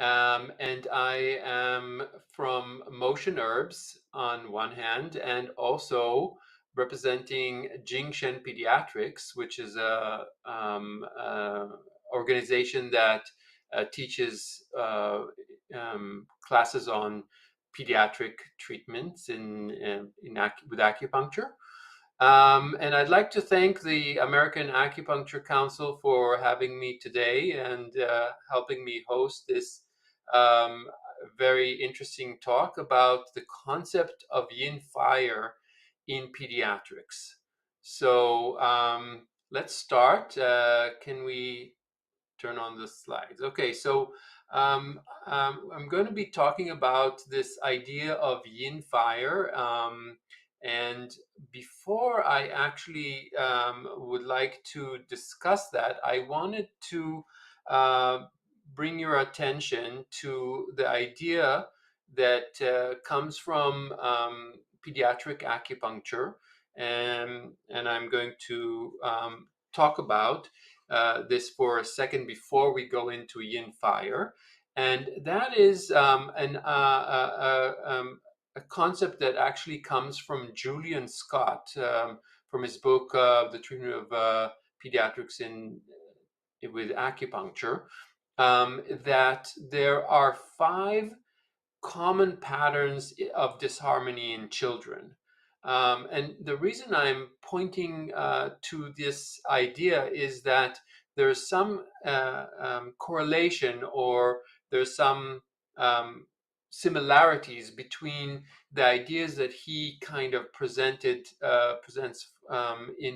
And I am from Moshen Herbs on one hand, and also representing Jingshen Pediatrics, which is a organization that teaches classes on pediatric treatments with acupuncture. And I'd like to thank the American Acupuncture Council for having me today and helping me host this um, very interesting talk about the concept of Yin Fire in pediatrics. So let's start. Can we turn on the slides? Okay, so I'm going to be talking about this idea of Yin Fire. And before I actually would like to discuss that, I wanted to uh, bring your attention to the idea that comes from pediatric acupuncture, and I'm going to talk about this for a second before we go into Yin Fire, and that is a concept that actually comes from Julian Scott from his book The Treatment of Pediatrics with Acupuncture, that there are 5 common patterns of disharmony in children. And the reason I'm pointing to this idea is that there's some correlation, or there's some um, similarities between the ideas that he kind of presents in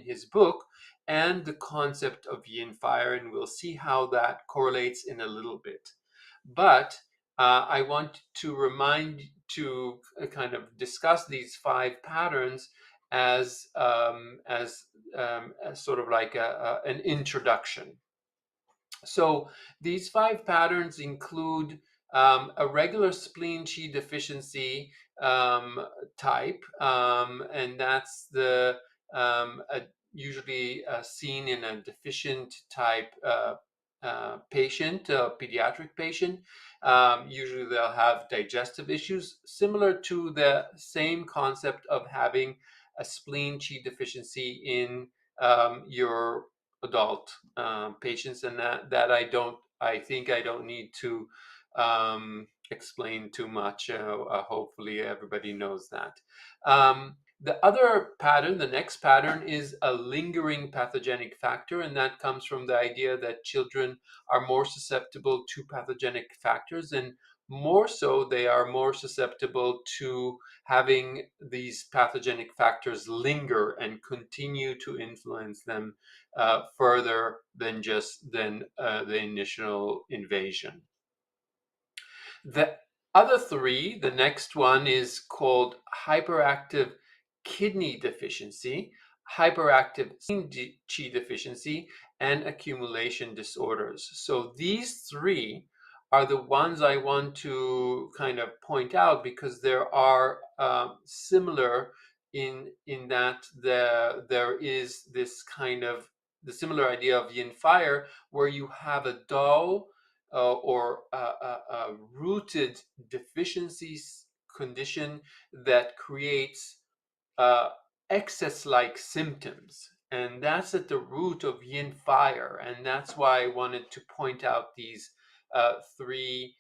his book and the concept of Yin Fire, and we'll see how that correlates in a little bit. But I want to kind of discuss these 5 patterns as sort of like an introduction. So these 5 patterns include a regular spleen qi deficiency type, and that's usually seen in a deficient type patient, a pediatric patient. Usually they'll have digestive issues, similar to the same concept of having a spleen qi deficiency in your adult patients, and that I think I don't need to explain too much. Hopefully everybody knows that. The other pattern, the next pattern, is a lingering pathogenic factor, and that comes from the idea that children are more susceptible to pathogenic factors, and more so they are more susceptible to having these pathogenic factors linger and continue to influence them further than the initial invasion. The other 3, the next one is called hyperactive kidney deficiency, hyperactive qi deficiency, and accumulation disorders. So these 3 are the ones I want to kind of point out because there are similar in that there is this kind of the similar idea of Yin Fire, where you have a dull or a rooted deficiencies condition that creates uh, excess-like symptoms. And that's at the root of Yin Fire. And that's why I wanted to point out these 3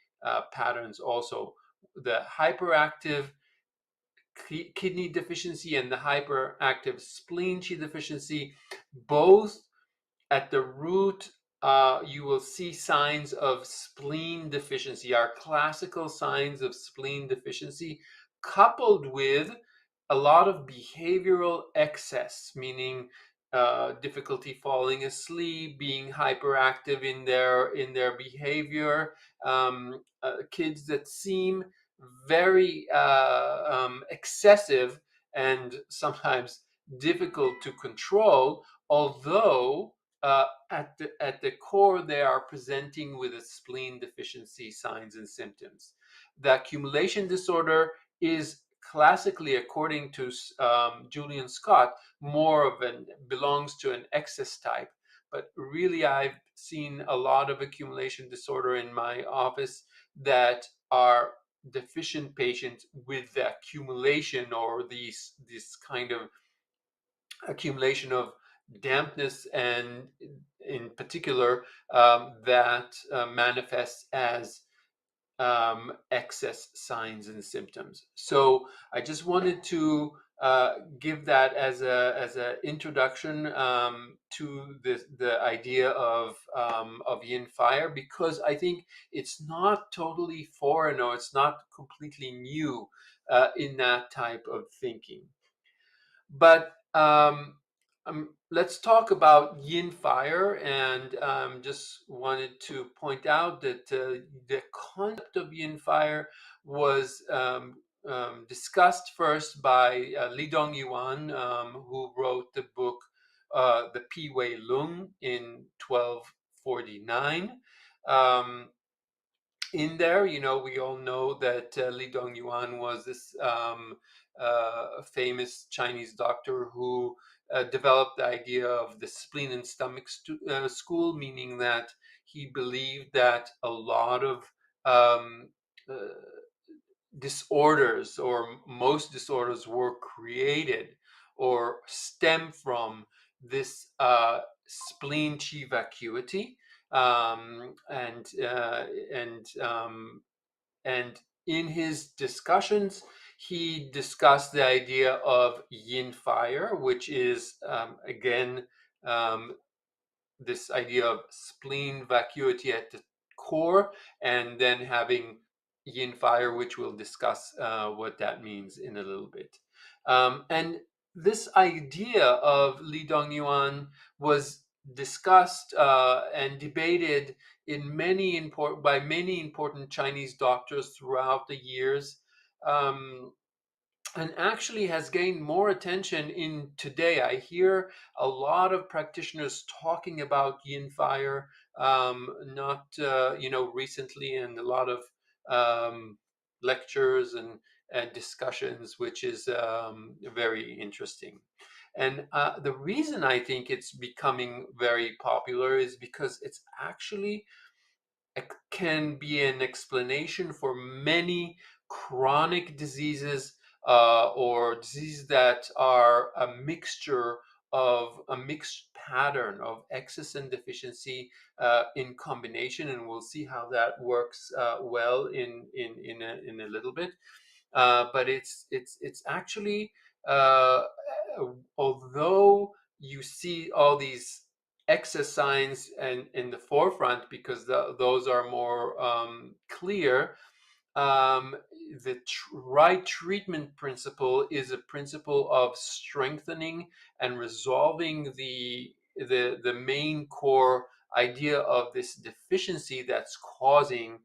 patterns also. The hyperactive kidney deficiency and the hyperactive spleen qi deficiency, both at the root, you will see signs of spleen deficiency, our classical signs of spleen deficiency, coupled with a lot of behavioral excess, meaning difficulty falling asleep, being hyperactive in their behavior, kids that seem very excessive and sometimes difficult to control, although at the core, they are presenting with a spleen deficiency signs and symptoms. The accumulation disorder is classically, according to Julian Scott, belongs to an excess type. But really, I've seen a lot of accumulation disorder in my office that are deficient patients with the accumulation or this kind of accumulation of dampness, and in particular that manifests as excess signs and symptoms. So I just wanted to give that as a introduction to the idea of Yin Fire, because I think it's not totally foreign, or it's not completely new in that type of thinking. But let's talk about Yin Fire, and just wanted to point out that the concept of Yin Fire was discussed first by Li Dongyuan, who wrote the book The Pi Wei Lung in 1249. In there, we all know that Li Dongyuan was this famous Chinese doctor who developed the idea of the spleen and stomach school, meaning that he believed that a lot of um, uh, disorders, or most disorders, were created or stem from this spleen chi vacuity, and and in his discussions, he discussed the idea of yin fire, which is again um, this idea of spleen vacuity at the core, and then having yin fire, which we'll discuss what that means in a little bit. And this idea of Li Dongyuan was discussed and debated by many important Chinese doctors throughout the years. And actually has gained more attention in today. I hear a lot of practitioners talking about Yin Fire, not recently, and a lot of lectures and discussions, which is very interesting. And the reason I think it's becoming very popular is because it's actually can be an explanation for many chronic diseases, or diseases that are a mixed pattern of excess and deficiency in combination, and we'll see how that works well in a little bit. But it's actually, uh, although you see all these excess signs and in the forefront, because those are more clear, um, the right treatment principle is a principle of strengthening and resolving the main core idea of this deficiency that's causing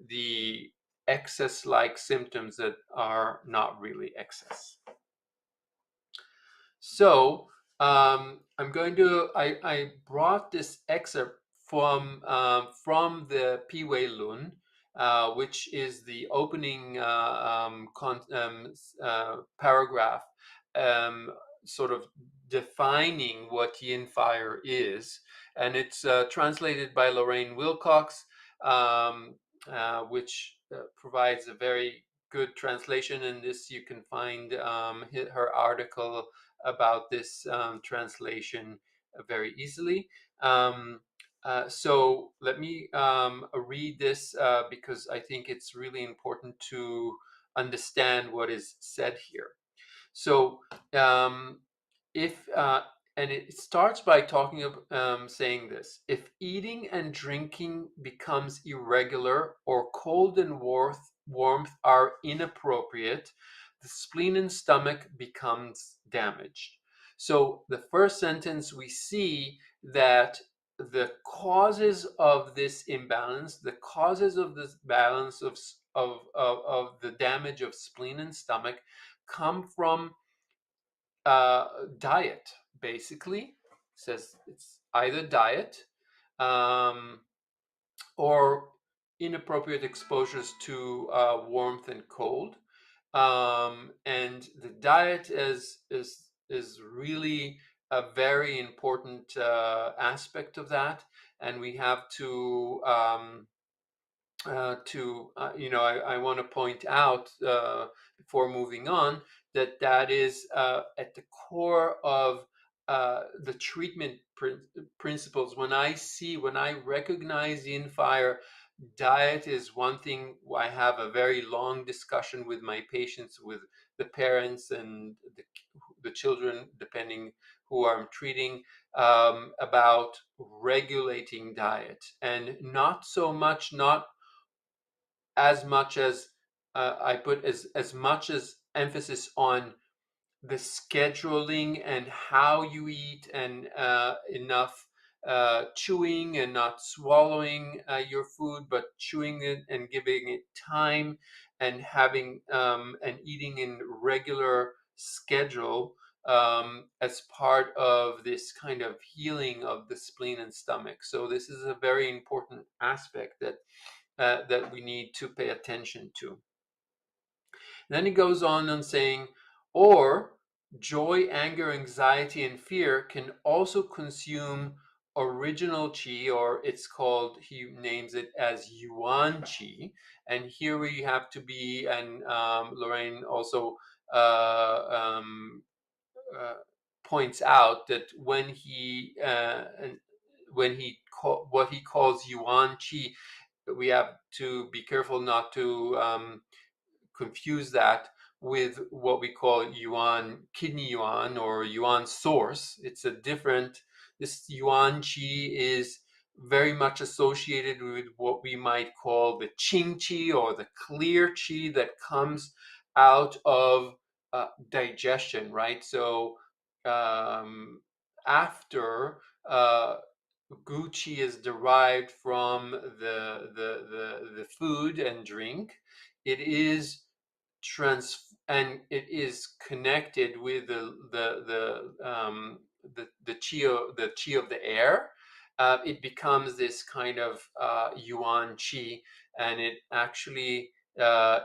the excess like symptoms that are not really excess. So I brought this excerpt from the Pi Wei Lun, which is the opening paragraph, um, sort of defining what Yin Fire is, and it's translated by Lorraine Wilcox, which provides a very good translation. In this, you can find her article about this translation very easily. So let me read this because I think it's really important to understand what is said here. So if and it starts by talking of saying this: if eating and drinking becomes irregular, or cold and warmth are inappropriate, the spleen and stomach becomes damaged. So the first sentence, we see that the causes of this imbalance, the causes of this balance of the damage of spleen and stomach, come from diet, basically. It says it's either diet um, or inappropriate exposures to warmth and cold. And the diet is really a very important aspect of that, and we have to I want to point out before moving on that is at the core of the treatment principles. When I recognize Yin Fire, diet is one thing. I have a very long discussion with my patients, with the parents and the children, depending who I'm treating, about regulating diet, and not so much, not as much as I put as much as emphasis on the scheduling and how you eat, and enough chewing and not swallowing your food, but chewing it and giving it time, and having and eating in regular schedule, as part of this kind of healing of the spleen and stomach. So this is a very important aspect that we need to pay attention to. Then he goes on saying, or joy, anger, anxiety, and fear can also consume original chi, or it's called, he names it as yuan chi. And here we have to be, and Lorraine also uh, um, uh, points out that what he calls yuan chi, we have to be careful not to confuse that with what we call yuan, kidney yuan, or yuan source. It's a different, this yuan chi is very much associated with what we might call the qing chi, or the clear chi that comes out of digestion, right? So um, after gu chi is derived from the food and drink, it is it is connected with the chi of the air. It becomes this kind of yuan chi, and it actually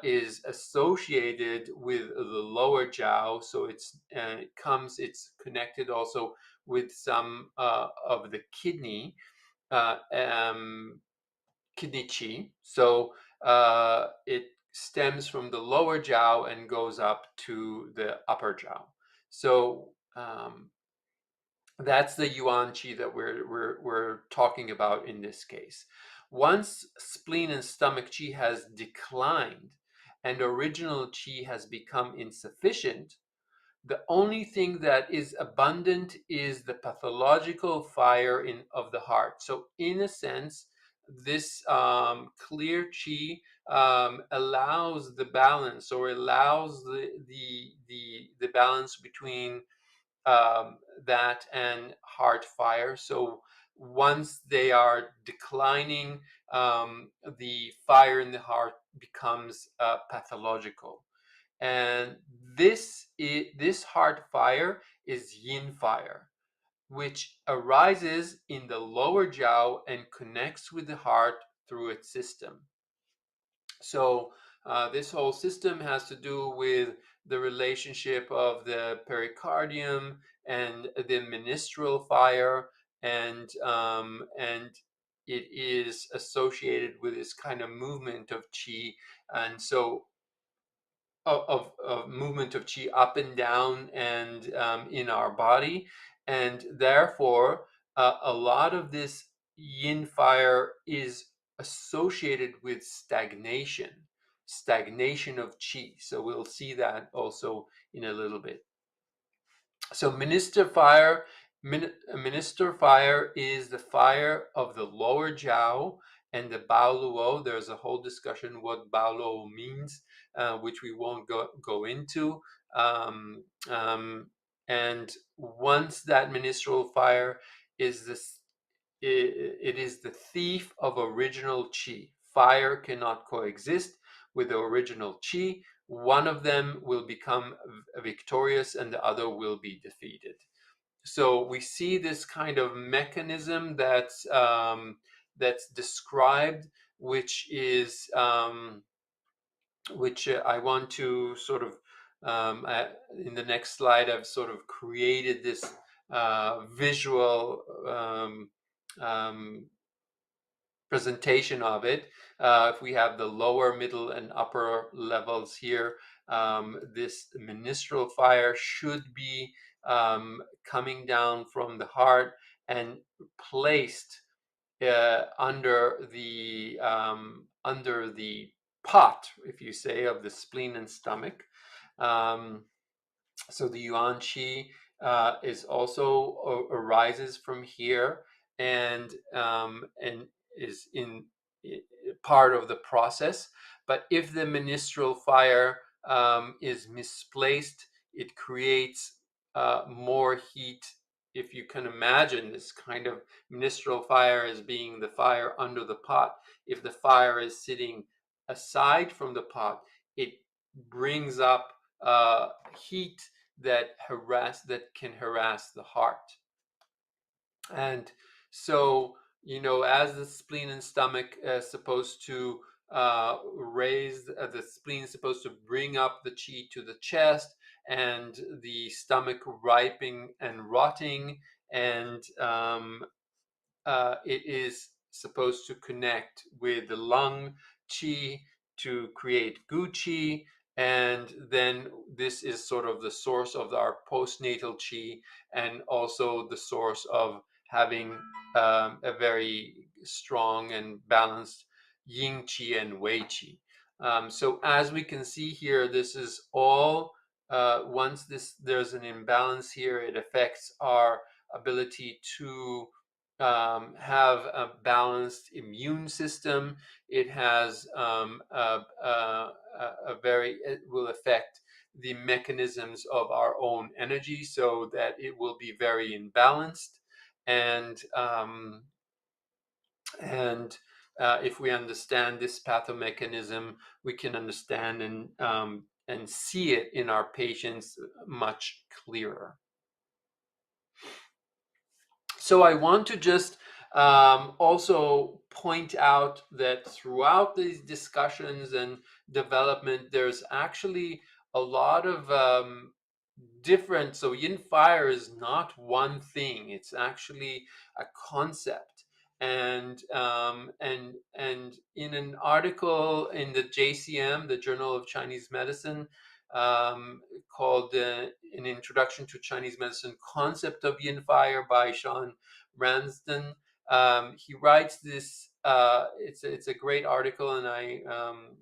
is associated with the lower jiao. So it's connected also with some of the uh, um, kidney chi. So it stems from the lower jiao and goes up to the upper jiao. So that's the yuan qi that we're talking about in this case. Once spleen and stomach qi has declined and original qi has become insufficient, the only thing that is abundant is the pathological fire of the heart. So in a sense, this clear chi allows the balance, or allows the balance between that and heart fire. So once they are declining, the fire in the heart becomes pathological. And this heart fire is Yin Fire, which arises in the lower jiao and connects with the heart through its system. So this whole system has to do with the relationship of the pericardium and the menstrual fire, and it is associated with this kind of movement of qi, and so of movement of qi up and down, and in our body, and therefore a lot of this yin fire is associated with stagnation of qi. So we'll see that also in a little bit. So minister fire is the fire of the lower jiao and the bao luo. There's a whole discussion what bao luo means, which we won't go into. Um, um, and once that ministerial fire is this, it is the thief of original qi. Fire cannot coexist with the original qi. One of them will become victorious and the other will be defeated. So we see this kind of mechanism that's described, which is which I want to sort of in the next slide. I've sort of created this visual presentation of it. If we have the lower, middle, and upper levels here, this ministral fire should be coming down from the heart and placed under the pot, if you say, of the spleen and stomach. So the yuan qi is also arises from here, and is in part of the process. But if the ministral fire is misplaced, it creates more heat. If you can imagine this kind of ministral fire as being the fire under the pot, if the fire is sitting aside from the pot, it brings up heat that can harass the heart. And so, as the spleen and stomach is supposed to raise, the spleen is supposed to bring up the chi to the chest, and the stomach ripening and rotting, and it is supposed to connect with the lung chi to create gu chi, and then this is sort of the source of our postnatal chi, and also the source of having a very strong and balanced yin chi and wei chi. So as we can see here, this is all once there's an imbalance here, it affects our ability to have a balanced immune system. It has it will affect the mechanisms of our own energy, so that it will be very imbalanced. And if we understand this pathomechanism, we can understand and see it in our patients much clearer. So I want to just also point out that throughout these discussions and development, there's actually a lot of different. So Yin Fire is not one thing; it's actually a concept. And in an article in the JCM, the Journal of Chinese Medicine, called An Introduction to Chinese Medicine, Concept of Yin Fire by Sean Ramsden. He writes this, it's a great article, and I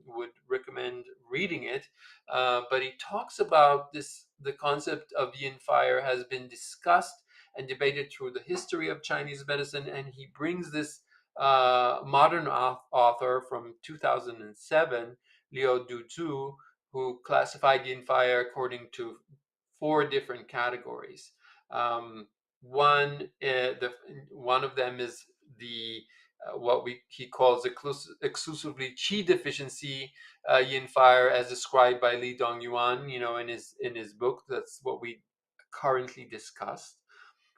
would recommend reading it. But he talks about the concept of Yin Fire has been discussed and debated through the history of Chinese medicine, and he brings this modern author from 2007, Liu Duzhu, who classified Yin Fire according to 4 different categories. One of them is the what he calls exclusively qi deficiency Yin Fire, as described by Li Dongyuan, in his book. That's what we currently discussed.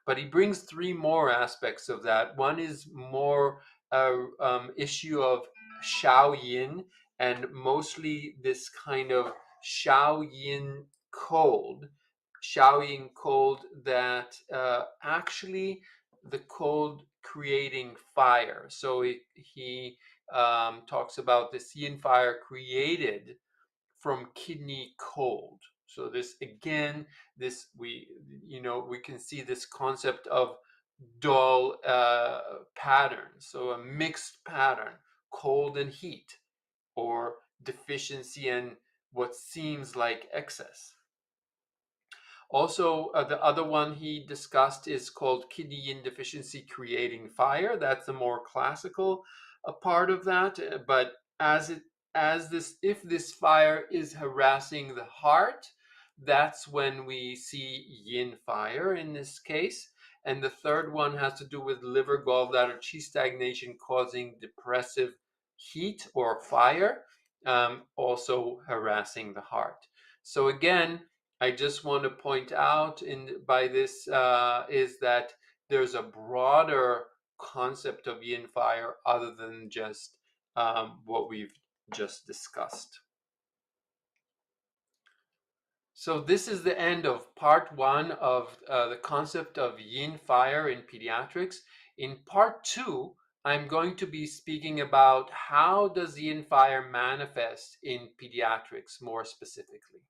But he brings 3 more aspects of that. One is more issue of Shao Yin, and mostly this kind of Shao Yin cold that actually the cold creating fire. So he talks about this Yin Fire created from kidney cold. So this again, we can see this concept of dull pattern. So a mixed pattern, cold and heat, or deficiency and what seems like excess. Also, the other one he discussed is called kidney yin deficiency creating fire. That's the more classical part of that. But if this fire is harassing the heart, that's when we see yin fire in this case. And the third one has to do with liver, gallbladder, qi stagnation causing depressive heat or fire, also harassing the heart. So again, I just want to point out by this is that there's a broader concept of Yin Fire other than just what we've just discussed. So this is the end of part 1 of the concept of Yin Fire in pediatrics. In part 2, I'm going to be speaking about how does Yin Fire manifest in pediatrics more specifically.